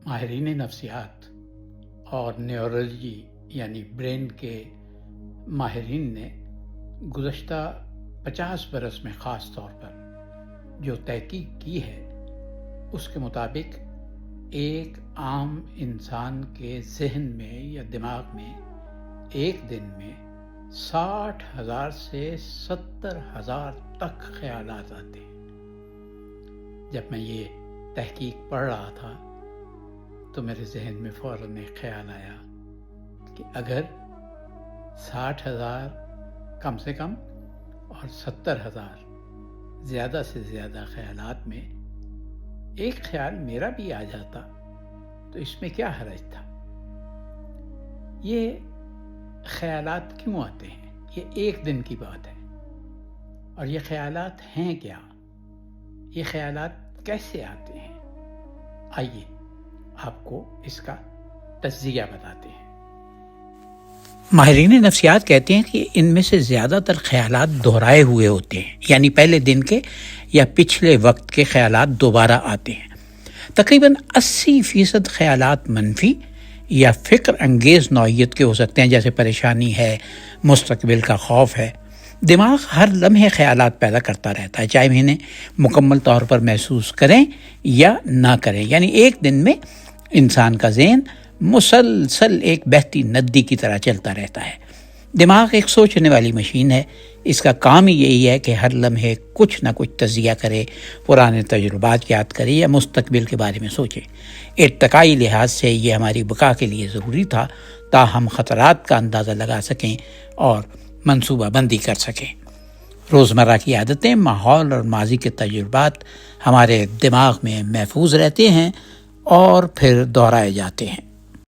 ماہرین نفسیات اور نیورولوجی یعنی برین کے ماہرین نے گزشتہ 50 برس میں خاص طور پر جو تحقیق کی ہے اس کے مطابق ایک عام انسان کے ذہن میں یا دماغ میں ایک دن میں 60,000 سے 70,000 تک خیالات آتے ہیں۔ جب میں یہ تحقیق پڑھ رہا تھا تو میرے ذہن میں فوراً ایک خیال آیا کہ اگر 60,000 کم سے کم اور 70,000 زیادہ سے زیادہ خیالات میں ایک خیال میرا بھی آ جاتا تو اس میں کیا حرج تھا؟ یہ خیالات کیوں آتے ہیں؟ یہ ایک دن کی بات ہے، اور یہ خیالات ہیں کیا؟ یہ خیالات کیسے آتے ہیں؟ آئیے آپ کو اس کا تجزیہ بتاتے ہیں۔ ماہرین نفسیات کہتے ہیں کہ ان میں سے زیادہ تر خیالات دہرائے ہوئے ہوتے ہیں، یعنی پہلے دن کے یا پچھلے وقت کے خیالات دوبارہ آتے ہیں۔ تقریباً 80% خیالات منفی یا فکر انگیز نوعیت کے ہو سکتے ہیں، جیسے پریشانی ہے، مستقبل کا خوف ہے۔ دماغ ہر لمحے خیالات پیدا کرتا رہتا ہے، چاہے انہیں مکمل طور پر محسوس کریں یا نہ کریں، یعنی ایک دن میں انسان کا ذہن مسلسل ایک بہتی ندی کی طرح چلتا رہتا ہے۔ دماغ ایک سوچنے والی مشین ہے، اس کا کام ہی یہی ہے کہ ہر لمحے کچھ نہ کچھ تجزیہ کرے، پرانے تجربات یاد کرے یا مستقبل کے بارے میں سوچے۔ ارتقائی لحاظ سے یہ ہماری بقا کے لیے ضروری تھا تاہم خطرات کا اندازہ لگا سکیں اور منصوبہ بندی کر سکیں۔ روزمرہ کی عادتیں، ماحول اور ماضی کے تجربات ہمارے دماغ میں محفوظ رہتے ہیں اور پھر دہرائے جاتے ہیں۔